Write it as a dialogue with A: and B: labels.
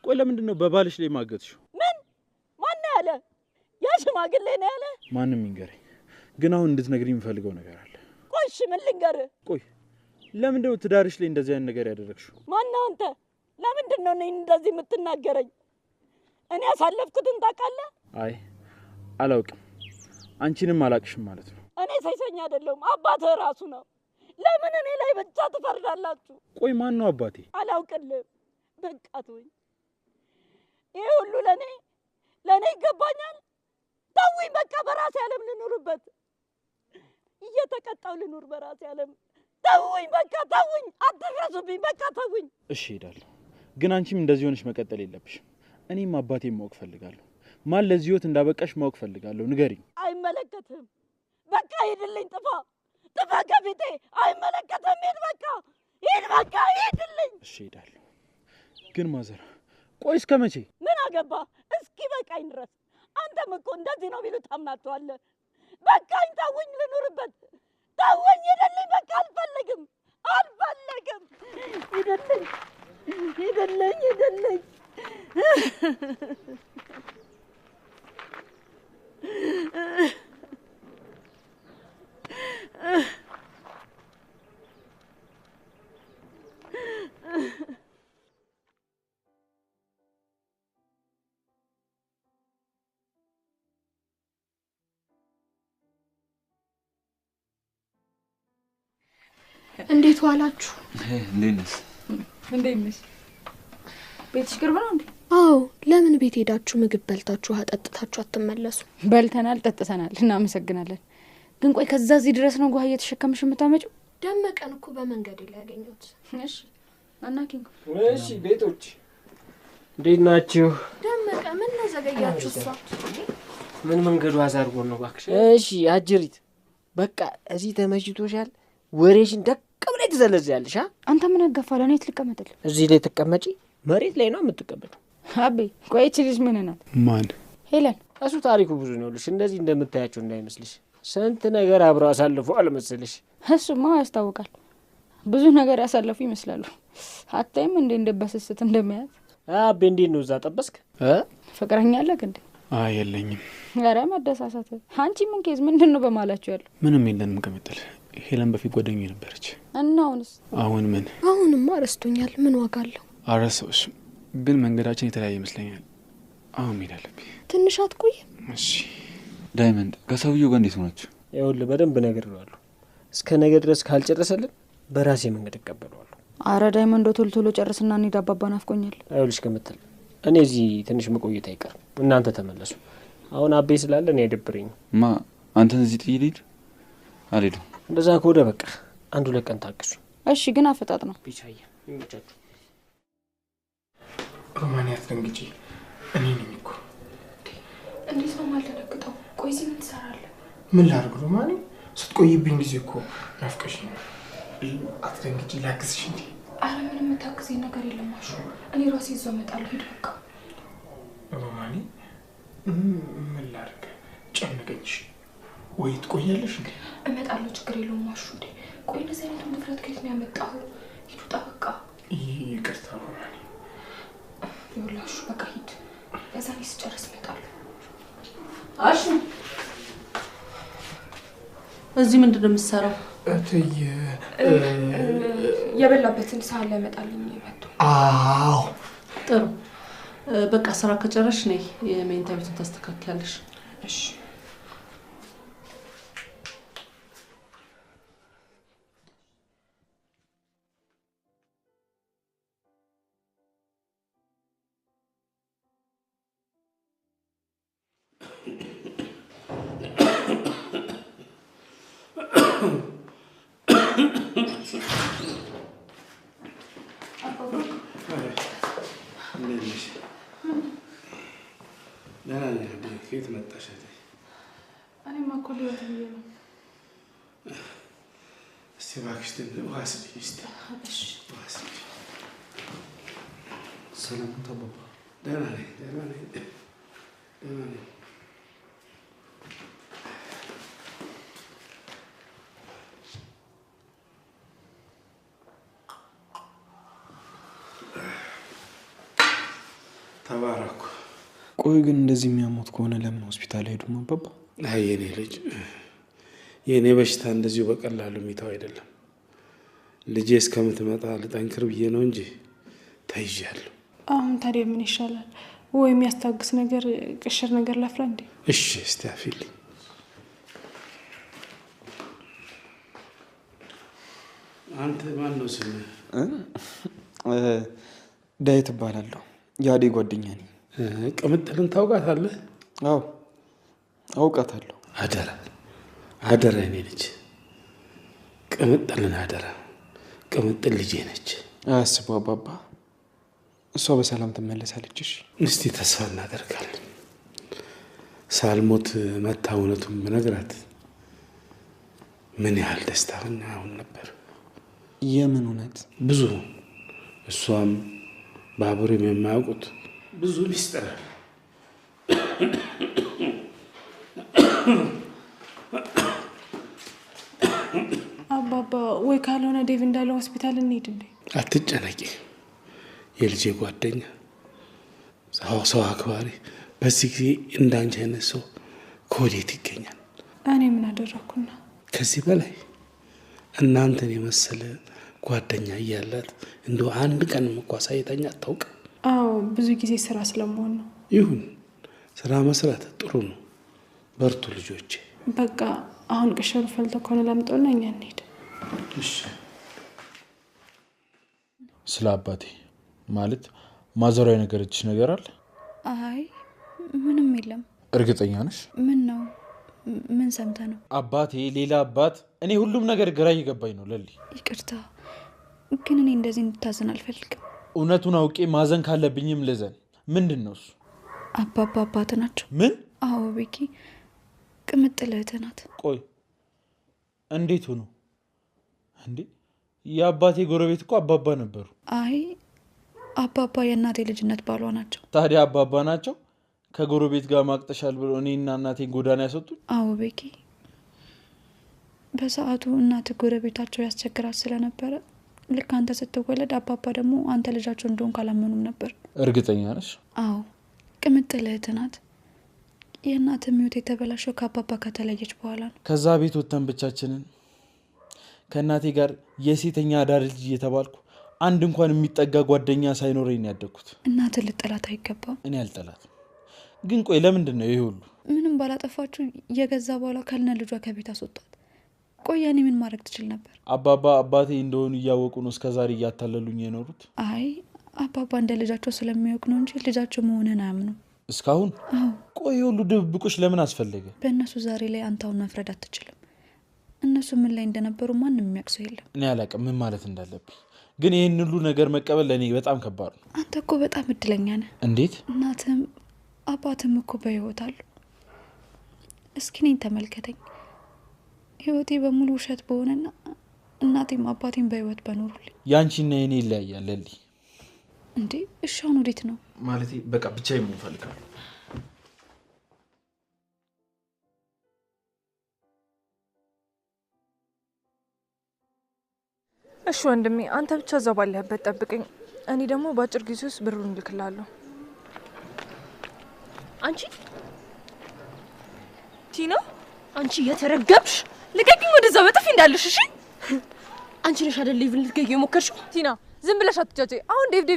A: ቆይ ለምንድነው በባልሽ ላይ ማገትሽው?
B: ምን ማን ያለ ያሽማግሌ ነው ያለ?
A: ማንንም ይንገረኝ፣ ግን አሁን እንድትነግሪኝ የምፈልገው ነገር አለ።
B: ቆይ እሺ ምን ልንገርህ?
A: ቆይ ለምንድነው ትዳርሽ ላይ እንደዚህ አይነት ነገር ያደረግሽው?
B: ማን አንተ? ለምንድነው እኔን እንደዚህ የምትናገረኝ? እኔ ያሳለፍኩትን ታውቃለህ?
A: አይ አላውቅም፣ አንቺንም አላቅሽም ማለት ነው።
B: እኔ ሰይሰኛ አይደለሁም፣ አባትህ ራሱ ነው። ለምን እኔ ላይ ብቻ ትፈርዳላችሁ?
A: ቆይ ማን ነው አባቴ?
B: አላውቅልህም። በቃ ተወኝ። ይሄ ሁሉ ለኔ ይገባኛል? ተውኝ በቃ። በራሴ ዓለም ልኑርበት፣ እየተቀጣው ልኑር በራሴ ዓለም። ተውኝ በቃ ተውኝ፣ አትድረሱብኝ በቃ ተውኝ።
A: እሺ ሄዳለሁ፣ ግን አንቺም እንደዚህ ሆነሽ መቀጠል የለብሽም። እኔም አባቴን ማወቅ ፈልጋለሁ። ማን ለዚህ ህይወት እንዳበቃሽ ማወቅ ፈልጋለሁ። ንገሪኝ።
B: አይመለከትም። በቃ ሂድልኝ፣ ጥፋ ከፊቴ። አይመለከትም። ሂድ በቃ ሂድልኝ።
A: እሺ ሄዳለሁ፣ ግን ማዘር ቆይ እስከ መቼ?
B: ምን አገባ? እስኪ በቃኝ ድረስ። አንተም እኮ እንደዚህ ነው ቢሉ ታምናቸዋለህ። በቃኝ፣ ተውኝ፣ ልኑርበት። ተውኝ፣ ሂድልኝ በቃ። አልፈልግም። ሂድልኝ።
C: እንዴት ዋላችሁ?
D: እንዴት ነሽ? ቤትሽ ቅርብ ነው እንዴ?
C: አዎ። ለምን ቤት ሄዳችሁ ምግብ በልታችሁ አጠጥታችሁ አትመለሱ?
D: በልተናል፣ ጠጥተናል፣ እናመሰግናለን። ግን ቆይ ከዛ እዚህ ድረስ ነው ጓህ እየተሸከምሽ የምታመጪው?
C: ደመቀን እኮ በመንገድ ላይ ያገኘሁት።
D: እሺ አናኪንኩ።
E: እሺ ቤቶች እንዴት ናችሁ?
C: ደመቀ ምን ነው ዘገያችሁ? እሷ
E: ምን መንገዱ አዛርጎ ነው እባክሽ? እሺ አጅሪት በቃ እዚህ ተመችቶሻል? ወሬሽን ደቅ ብለሽ ትዘለዝያለሽ።
D: አንተ ምን አጋፋለ? እኔ ልቀመጥልህ?
E: እዚህ ላይ ተቀመጪ። መሬት ላይ ነው የምትቀመጪው።
D: አቤ ቆይ እቺ ልጅ ምን ናት?
A: ማን?
D: ሄለን።
E: እሱ ታሪኩ ብዙ ነው ልሽ፣ እንደዚህ እንደምታያቸው እንዳይመስልሽ። ስንት ነገር አብረው አሳልፎ አልመሰልሽ?
D: እሱማ ያስታውቃል። ብዙ ነገር ያሳለፉ ይመስላሉ። አታይም እንዴ እንደበስስት እንደሚያዝ?
E: አቤ እንዴት ነው እዛ ጠበስክ?
D: ፍቅረኛ አለክ እንዴ?
A: አይ የለኝም።
D: ኧረ መደሳሳት። አንቺ ምን ኬዝ ምንድነው በማላችሁ ያለው?
A: ምንም የለንም ቅምጥል። ሄለን በፊት ጓደኛዬ ነበረች።
D: እና አሁንስ?
A: አሁን ምን?
C: አሁንማ ረስቶኛል። ምን ዋጋ አለው?
A: አረሰውሽ፣ ግን መንገዳችን የተለያየ ይመስለኛል። አሁን መሄድ አለብኝ።
C: ትንሽ አትቆይ?
A: እሺ።
F: ዳይመንድ ከሰውየው ጋር እንዴት ሆናችሁ?
E: ይኸውልህ በደንብ ነግሬዋለሁ። እስከ ነገ ድረስ ካልጨረሰልን በራሴ መንገድ እቀበለዋለሁ።
D: አረ ዳይመንዶ ቶሎ ጨርስና እንሂድ፣ አባባ ናፍቆኛል።
E: አይውልሽ ከምትል እኔ እዚህ ትንሽ መቆየት አይቀርም። እናንተ ተመለሱ። አሁን አቤ ስላለ እኔ አይደብረኝም።
F: አንተን እዚህ ጥዬ ልሂድ? አልሄድም።
E: እንደዛ ከወደ በቃ አንዱ ለቀን ታግሱ።
D: እሺ ግን አፈጣጥ ነው
E: ቢቻየ ይመቻችሁ።
G: ሮማንያ አትደንግጪ። እኔ ነኝ እኮ።
C: እንዴት ነው ማልደነግጠው? ቆይ እዚህ ምን ትሰራለህ?
G: ምን ላድርግ ሮማኒ? ስትቆይብኝ ጊዜ እኮ ናፍቀሽኝ ነው። አትደንግጪ፣ ላግዝሽ እንጂ።
C: አረ ምንም የምታግዘኝ ነገር የለም አሹ። እኔ ራሴ ይዞ እመጣለሁ። ሂድ በቃ።
G: ሮማኒ ምን ላድርግ? ጨነቀኝሽ። ወይ ትቆያለሽ እንዴ?
C: እመጣለሁ፣ ችግር የለውም አሹ። እንዴ ቆይ እንደዚህ አይነቱን ድፍረት ከየት ነው ያመጣኸው? ሂድ ውጣ በቃ።
G: ይቅርታ ሮማኒ።
C: ይኸውልህ አሹ በቃ ሂድ። ከዛ እኔ ስጨርስ እመጣለሁ።
H: አሹ እዚህ ምንድን ነው የምትሰራው?
G: እትዬ
C: የበላበትን ሳህን ላይ እመጣልኝ መጥቶ።
G: አዎ
H: ጥሩ በቃ ስራ ከጨረሽ ነይ የመኝታ ቤቱን ታስተካክያለሽ።
C: እሺ
G: ከየት መጣሽ?
D: እኔማ እኮ ሊወት ብዬ ነው።
G: እስቲ እባክሽ ውሃ ስጪኝ እስቲ።
D: እሺ
G: ውሃ ስጪኝ።
F: ሰላም ተባባ።
G: ደህና ነኝ፣ ደህና ነኝ፣ ደህና ነኝ። ተባረኩ።
I: ቆይ ግን እንደዚህ የሚያሞት ከሆነ ለምን ሆስፒታል ሄዱም አባባ?
G: አይ የኔ ልጅ የኔ በሽታ እንደዚሁ በቀላሉ የሚተው አይደለም። ልጄ እስከምትመጣ ልጠንክር ብዬ ነው እንጂ ተይዣለሁ።
C: አሁን ታዲያ ምን ይሻላል? ወይ የሚያስታግስ ነገር ቅሽር ነገር ላፍላ እንዴ?
G: እሺ እስቲ አፊልኝ። አንተ ማን ነው ስምህ?
I: ዳዊት እባላለሁ። የአዴ ጓደኛ ነኝ።
G: ቅምጥልን ታውቃታለህ?
I: አዎ አውቃታለሁ።
G: አደራ አደራ የኔ ልጅ ቅምጥልን አደራ። ቅምጥል ልጄ ነች።
I: አያስቡ አባባ፣ እሷ በሰላም ትመለሳለች። እሺ
G: እስቲ ተስፋ እናደርጋለን። ሳልሞት መታ እውነቱን ብነግራት ምን ያህል ደስታኛ አሁን ነበር።
I: የምን እውነት?
G: ብዙ እሷም ባቡሬም የማያውቁት ብዙ ሚስጥር።
C: አባባ ወይ ካልሆነ ዴቭ እንዳለው ሆስፒታል እንሂድ እንዴ?
G: አትጨነቂ የልጄ ጓደኛ፣ ሰው አክባሪ። በዚህ ጊዜ እንዳንቺ አይነት ሰው ከወዴት ይገኛል?
C: እኔ ምን አደረኩና?
G: ከዚህ በላይ እናንተን የመሰለ ጓደኛ እያላት እንደው አንድ ቀን እንኳ ሳይተኛ አታውቅም።
C: አዎ ብዙ ጊዜ ስራ ስለመሆን ነው።
G: ይሁን፣ ስራ መስራት ጥሩ ነው። በርቱ ልጆቼ።
C: በቃ አሁን ቅሽሩ ፈልቶ ከሆነ ላምጠውና እኛ እንሄድ።
G: እሺ።
A: ስለ አባቴ ማለት ማዘሯ የነገረችሽ ነገር አለ?
D: አይ ምንም የለም።
A: እርግጠኛ ነሽ?
D: ምን ነው? ምን ሰምተ ነው?
A: አባቴ ሌላ አባት። እኔ ሁሉም ነገር ግራ እየገባኝ ነው ለሊ።
D: ይቅርታ ግን እኔ እንደዚህ እንድታዘን አልፈልግም።
A: እውነቱን አውቄ ማዘን ካለብኝም ልዘን። ምንድን ነው እሱ?
D: አባባ አባት ናቸው።
A: ምን?
D: አዎ ቤኪ፣ ቅምጥል እህትህ ናት።
A: ቆይ እንዴት ሆኖ እንዴ? የአባቴ ጎረቤት እኮ አባባ ነበሩ።
D: አይ አባባ የእናቴ ልጅነት ባሏ ናቸው።
A: ታዲያ አባባ ናቸው ከጎረቤት ጋር ማቅጠሻል ብሎ እኔና እናቴን ጎዳና ያሰጡኝ?
D: አዎ ቤኪ፣ በሰዓቱ እናት ጎረቤታቸው ያስቸግራት ስለነበረ ልክ አንተ ስትወለድ አባባ ደግሞ አንተ ልጃቸው እንደሆን ካላመኑም ነበር።
A: እርግጠኛ ነሽ?
D: አዎ ቅምጥል እህትህ ናት። የእናት ህይወት የተበላሸው ከአባባ ከተለየች በኋላ ነው።
A: ከዛ ቤት ወጥተን ብቻችንን ከእናቴ ጋር የሴተኛ አዳሪ ልጅ እየተባልኩ አንድ እንኳን የሚጠጋ ጓደኛ ሳይኖረኝ ነው ያደግኩት።
D: እናትን ልጠላት አይገባም።
A: እኔ አልጠላትም፣ ግን ቆይ ለምንድን ነው ይሄ ሁሉ?
D: ምንም ባላጠፋችሁ የገዛ በኋላ ከልነ ልጇ ከቤት አስወጣት። ቆይ እኔ ምን ማድረግ ትችል ነበር?
A: አባባ አባቴ እንደሆኑ እያወቁ ነው እስከዛሬ እያታለሉኝ የኖሩት።
D: አይ አባባ እንደ ልጃቸው ስለሚያውቅ ነው እንጂ ልጃቸው መሆንን አያምኑም
A: እስካሁን።
D: አዎ።
A: ቆይ ሁሉ ድብብቆች ለምን አስፈለገ?
D: በእነሱ ዛሬ ላይ አንተውን መፍረድ አትችልም። እነሱ ምን ላይ እንደነበሩ ማንም የሚያውቅ ሰው የለም።
A: እኔ አላውቅም ምን ማለት እንዳለብኝ፣ ግን ይህን ሁሉ ነገር መቀበል ለእኔ በጣም ከባድ ነው።
D: አንተ እኮ በጣም እድለኛ ነህ።
A: እንዴት?
D: እናትም አባትም እኮ በህይወት አሉ። እስኪ እኔን ተመልከተኝ። ህይወቴ በሙሉ ውሸት በሆነና እናቴም አባቴም በህይወት በኖሩልኝ።
A: ያንቺና የኔ ይለያያል ለሊ።
D: እንዴ እሺ አሁን ወዴት ነው?
A: ማለቴ በቃ ብቻዬን መሆን እፈልጋለሁ።
J: እሺ ወንድሜ፣ አንተ ብቻ እዛው ባለህበት ጠብቀኝ። እኔ ደግሞ በአጭር ጊዜ ውስጥ ብሩን እልክልሃለሁ።
K: አንቺ ቲና፣ አንቺ የተረገምሽ! ልቀቂኝ! ወደዛ በጥፊ እንዳለሽ። እሺ አንቺ ነሽ አይደል ሊቭን ልትገዩ የሞከርሽው?
J: ቲና ዝም ብለሽ አትጫጪ። አሁን ዴቭ